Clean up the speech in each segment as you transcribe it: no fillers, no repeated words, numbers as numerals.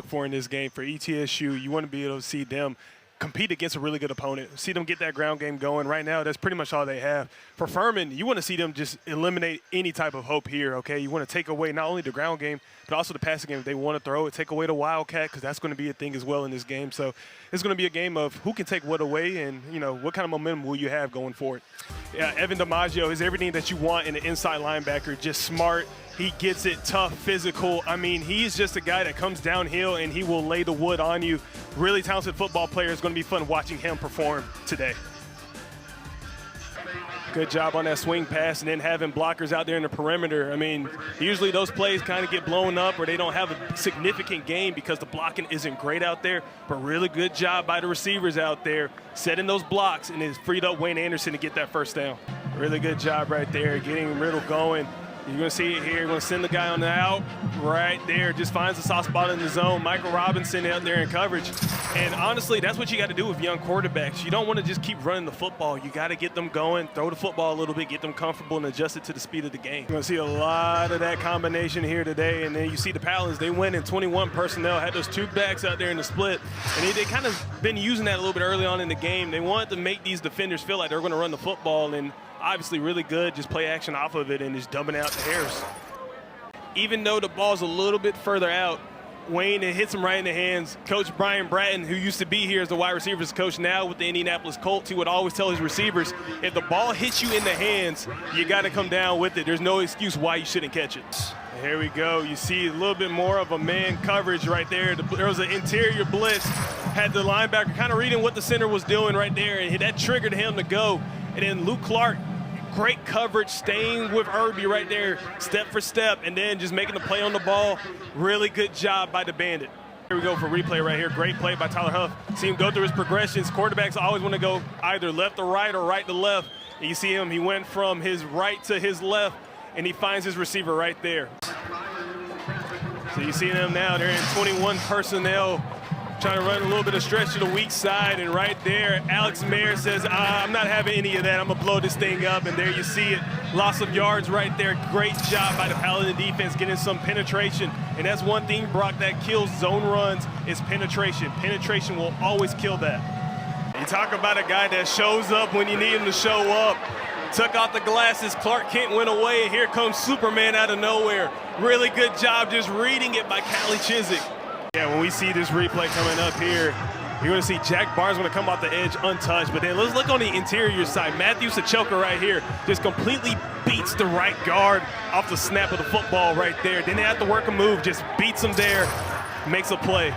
look for in this game. For ETSU, you want to be able to see them compete against a really good opponent, see them get that ground game going. Right now, that's pretty much all they have. For Furman, you want to see them just eliminate any type of hope here, okay? You want to take away not only the ground game, but also the passing game. If they want to throw it, take away the wildcat, because that's going to be a thing as well in this game. So it's going to be a game of who can take what away and, you know, what kind of momentum will you have going forward. Yeah, Evan DiMaggio is everything that you want in an inside linebacker, just smart. He gets it, tough, physical. I mean, he's just a guy that comes downhill and he will lay the wood on you. Really talented football player. It's going to be fun watching him perform today. Good job on that swing pass and then having blockers out there in the perimeter. I mean, usually those plays kind of get blown up or they don't have a significant gain because the blocking isn't great out there, but really good job by the receivers out there setting those blocks, and it's freed up Wayne Anderson to get that first down. Really good job right there, getting Riddle going. You're going to see it here. You're going to send the guy on the out right there. Just finds the soft spot in the zone. Michael Robinson out there in coverage. And honestly, that's what you got to do with young quarterbacks. You don't want to just keep running the football. You got to get them going, throw the football a little bit, get them comfortable, and adjust it to the speed of the game. You're going to see a lot of that combination here today. And then you see the Paladins. They went in 21 personnel, had those two backs out there in the split. And they kind of been using that a little bit early on in the game. They wanted to make these defenders feel like they're going to run the football, and obviously really good, just play action off of it and just dumping out the hairs. Even though the ball's a little bit further out, Wayne, it hits him right in the hands. Coach Brian Bratton, who used to be here as the wide receivers coach now with the Indianapolis Colts, he would always tell his receivers, if the ball hits you in the hands, you got to come down with it. There's no excuse why you shouldn't catch it. And here we go. You see a little bit more of a man coverage right there. There was an interior blitz. Had the linebacker kind of reading what the center was doing right there, and that triggered him to go. And then Luke Clark, great coverage, staying with Irby right there, step for step, and then just making the play on the ball. Really good job by the Bandit. Here we go for replay right here. Great play by Tyler Huff. See him go through his progressions. Quarterbacks always want to go either left to right or right to left. And you see him, he went from his right to his left, and he finds his receiver right there. So you see them now, they're in 21 personnel, trying to run a little bit of stretch to the weak side, and right there, Alex Mayer says, I'm not having any of that. I'm going to blow this thing up, and there you see it. Loss of yards right there. Great job by the Paladin defense getting some penetration, and that's one thing, Brock, that kills zone runs is penetration. Penetration will always kill that. You talk about a guy that shows up when you need him to show up. Took off the glasses, Clark Kent went away, and here comes Superman out of nowhere. Really good job just reading it by Callie Chiswick. Yeah, when we see this replay coming up here, you're going to see Jack Barnes going to come off the edge untouched. But then let's look on the interior side. Matthew Sachoka right here just completely beats the right guard off the snap of the football right there. Then they have to work a move, just beats him there, makes a play.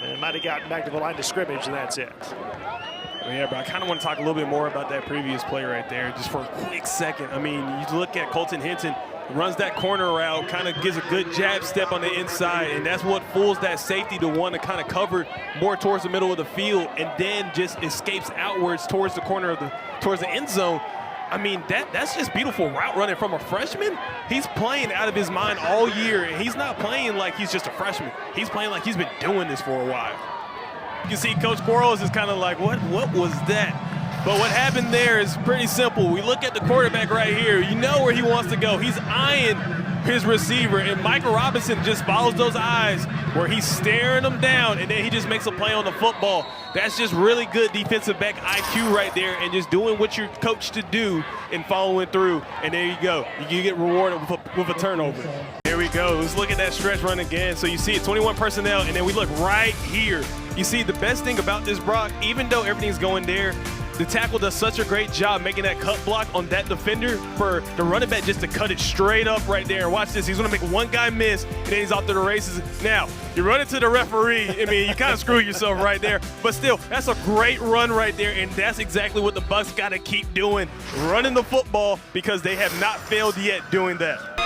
And it might have gotten back to the line of scrimmage, and that's it. Yeah, but I kind of want to talk a little bit more about that previous play right there, just for a quick second. I mean, you look at Colton Hinton, runs that corner route, kind of gives a good jab step on the inside, and that's what fools that safety to want to kind of cover more towards the middle of the field, and then just escapes outwards towards the corner of towards the end zone. I mean, that's just beautiful route running from a freshman. He's playing out of his mind all year, and he's not playing like he's just a freshman. He's playing like he's been doing this for a while. You can see Coach Quarles is kind of like, what was that? But what happened there is pretty simple. We look at the quarterback right here. You know where he wants to go. He's eyeing his receiver, and Michael Robinson just follows those eyes where he's staring them down, and then he just makes a play on the football. That's just really good defensive back IQ right there, and just doing what you're coached to do and following through. And there you go. You get rewarded with a turnover. Here we go. Let's look at that stretch run again. So you see it, 21 personnel, and then we look right here. You see, the best thing about this, Brock, even though everything's going there, the tackle does such a great job making that cut block on that defender for the running back just to cut it straight up right there. Watch this. He's going to make one guy miss, and then he's off to the races. Now, you run it to the referee. I mean, you kind of screw yourself right there. But still, that's a great run right there, and that's exactly what the Bucs got to keep doing, running the football, because they have not failed yet doing that.